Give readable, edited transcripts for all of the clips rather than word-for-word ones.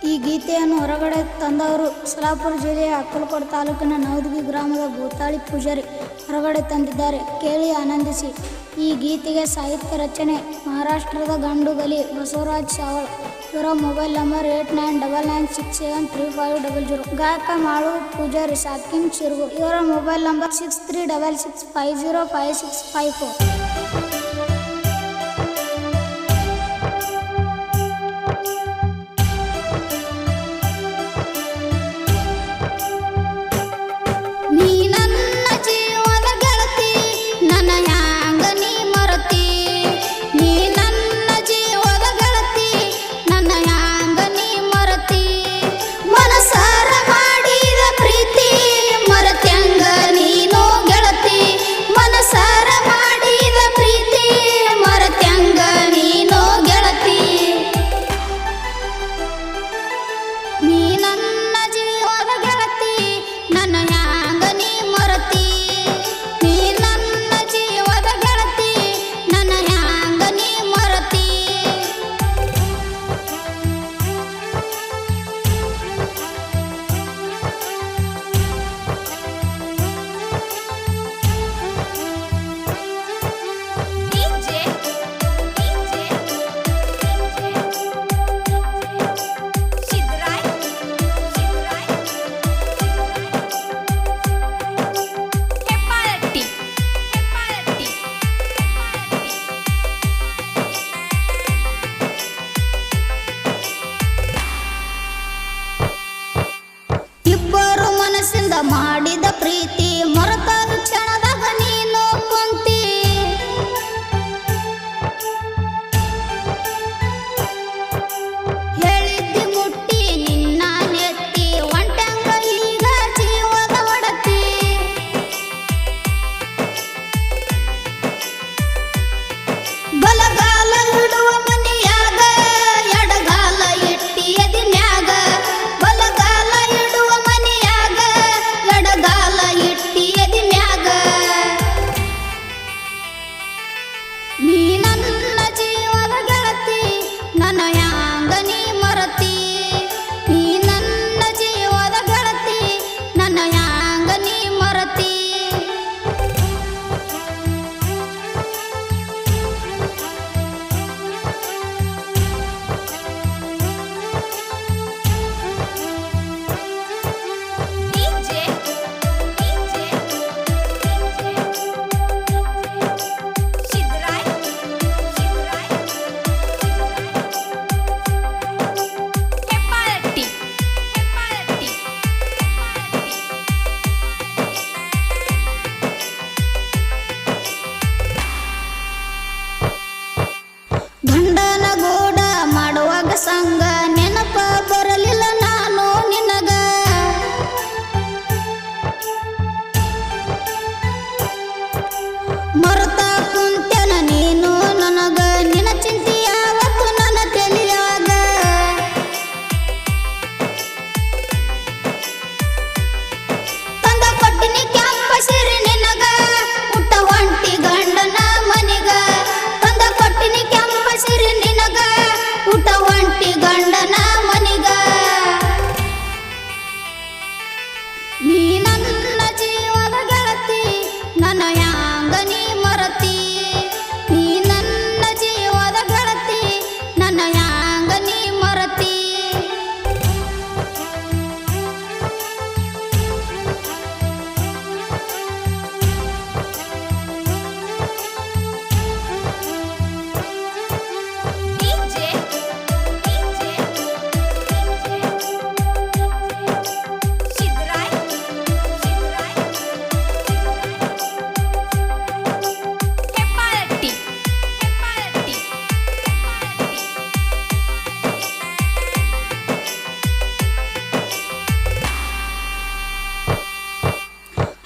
ಈ ಗೀತೆಯನ್ನು ಹೊರಗಡೆ ತಂದವರು ಸೊಲ್ಲಾಪುರ ಜಿಲ್ಲೆಯ ಅಕ್ಕಲಕೋಟೆ ತಾಲೂಕಿನ ನವದಗಿ ಗ್ರಾಮದ ಭೂತಾಳಿ ಪೂಜಾರಿ ಹೊರಗಡೆ ತಂದಿದ್ದಾರೆ. ಕೇಳಿ ಆನಂದಿಸಿ. ಈ ಗೀತೆಗೆ ಸಾಹಿತ್ಯ ರಚನೆ ಮಹಾರಾಷ್ಟ್ರದ ಗಂಡುಗಲಿ ಬಸವರಾಜ್ ಸಾವಳ್. ಇವರ ಮೊಬೈಲ್ ನಂಬರ್ 8999673500. ಗಾಯಕ ಮಾಳು ಪೂಜಾರಿ ಸಾಕಿನ್ ಶಿರ್ಗು. ಇವರ ಮೊಬೈಲ್ ನಂಬರ್ 6366505654. ಮಾಡಿದ ಪ್ರೀತಿ ಮರೆತಾದ ಕ್ಷಣದಾಗ ನೀನು ಕುಂತಿ. ಹೇಳಿದ್ದಿ ಮುಟ್ಟಿ ನಿನ್ನ ನೆತ್ತಿ ಒಂಟಂಗ ಈಗ ಜೀವದ ಒಡತಿ. ಬಲಗಾಲ ಇಡುವ ಮನೆಯಾಗ ಎಡಗಾಲ ಇಟ್ಟಿ ಎದಿನ್ಯಾಗ. ಬಲಗಾಲ ಇಡುವ ಮನೆಯಾಗ ಎಡಗಾಲ ಇಟ್ಟಿ ಎದಿನ್ಯಾಗ. ನೀ ನನ್ನ ಜೀವದ ಗೆಳತಿ ನನ್ನ ಯಾಂಗ ನೀ ಮರತಿ. ನೀ ನನ್ನ ಜೀವದ ಗೆಳತಿ ನನ್ನ ಯಾಂಗ ನೀ ಮರತಿ. ಗಂಡನ ಗೋಡ ಮಾಡುವಾಗ ಸಂಗ ನೆನಪ ಬರಲಿಲ್ಲ ನಾನು ನಿನಗ. ಮರೆತ ಕುಂತೆನ ನೀನು ನನಗ ನಿನ್ನ ಚಿಂತೆ ಯಾವತ್ತು ನನ್ನ ತಲೆಯಾಗ. ತಂದ ಕೊಟ್ಟಿನಿ ಕೆಂಪ ಸಿರಿ ನಿನಗ ಹುಟ್ಟ ಹೊಂಟಿ ಗಂಡನ ಮನಿಗ. ತಂದ ಕೊಟ್ಟಿನಿ ಕೆಂಪ ಸಿರಿ ನಿನಗ ಹುಟ್ಟ ಹೊಂಟಿ ಗಂಡನ ಮನಿಗ. ನೀ ನನ್ನ ಜೀವದ ಗೆಳತಿ ನನ್ನ ಯಾಂಗ ನೀ ಮರತಿ. ನೀ ನನ್ನ ಜೀವದ ಗೆಳತಿ ನನ್ನ ಯಾಂಗ ನೀ ಮರತಿ.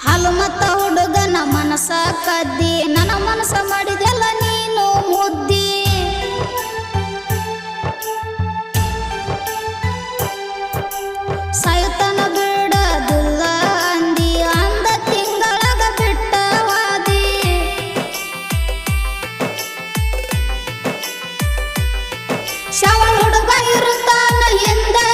ಹಾಲು ಮತ್ತ ಹುಡುಗನ ಮನಸ ಕದ್ದಿ ನನ್ನ ಮನಸ ಮಾಡಿದೆಲ್ಲ ನೀನು ಮುದ್ದಿ. ಸಾಯುತನ ಬಿಡದಿಲ್ಲ ಅಂದಿ ಅಂದ ತಿಂಗಳಾಗ ಬಿಟ್ಟವಾದಿ. ಶವ ಹುಡುಗ ಇರುತ್ತಾನ ಹಿಂದೆ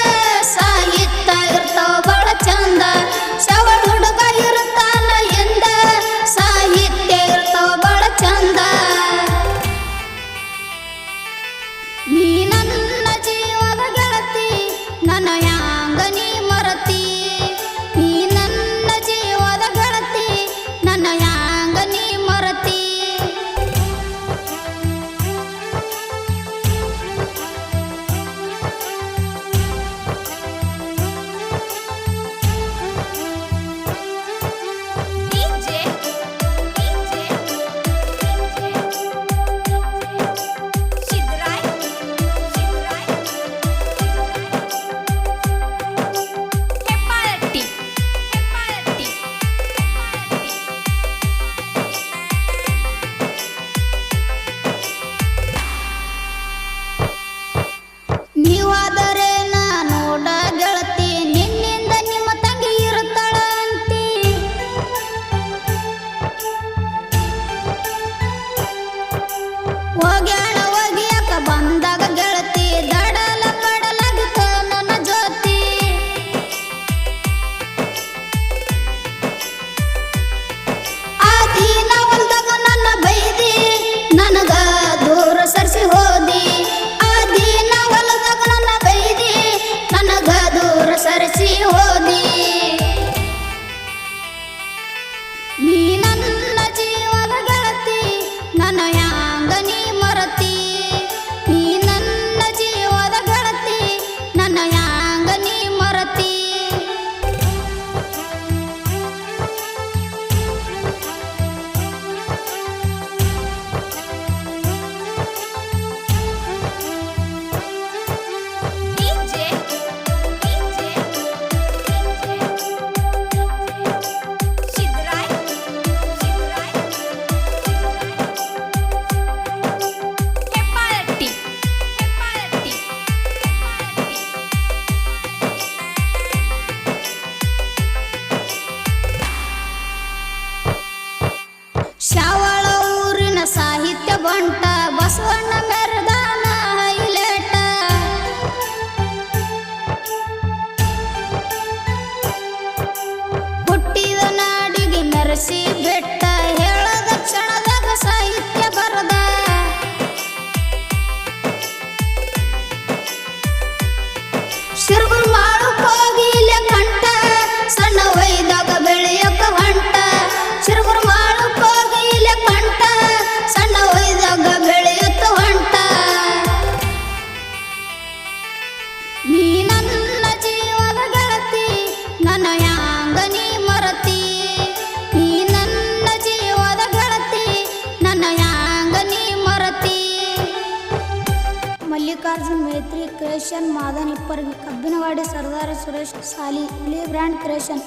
ಮಲ್ಲಿಕಾರ್ಜುನ್ ಮೈತ್ರಿ ಕ್ರಿಯೇಷನ್ ಮಾದನ್ ಇಪ್ಪರ್ಗಿ, ಕಬ್ಬಿನವಾಡಿ ಸರ್ದಾರ ಸುರೇಶ್ ಸಾಲಿ, ಹುಲಿ brand creation,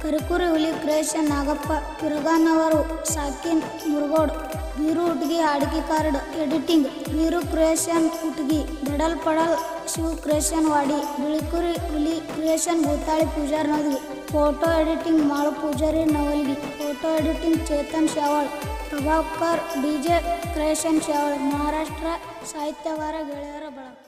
Karikuri Huli creation Nagappa Piraganavar, ಸಾಕಿನ್ ಮುರುಗೋಡ್, ಬೀರು ಹುಟ್ಗಿ ಅಡಿಕೆ card editing, Biru creation Hutgi, ದಡಲ್ ಪಡಲ್ Shiv creation Wadi, Bilikuri Huli creation Bhutali Pujar Navalgi, photo editing Malu Pujari Navalgi, photo editing Chetan Shaval, Prabhakar DJ creation Shaval, Maharashtra ಸಾಹಿತ್ಯಗಾರ ಗೆಳೆಯರ ಬಳಗ.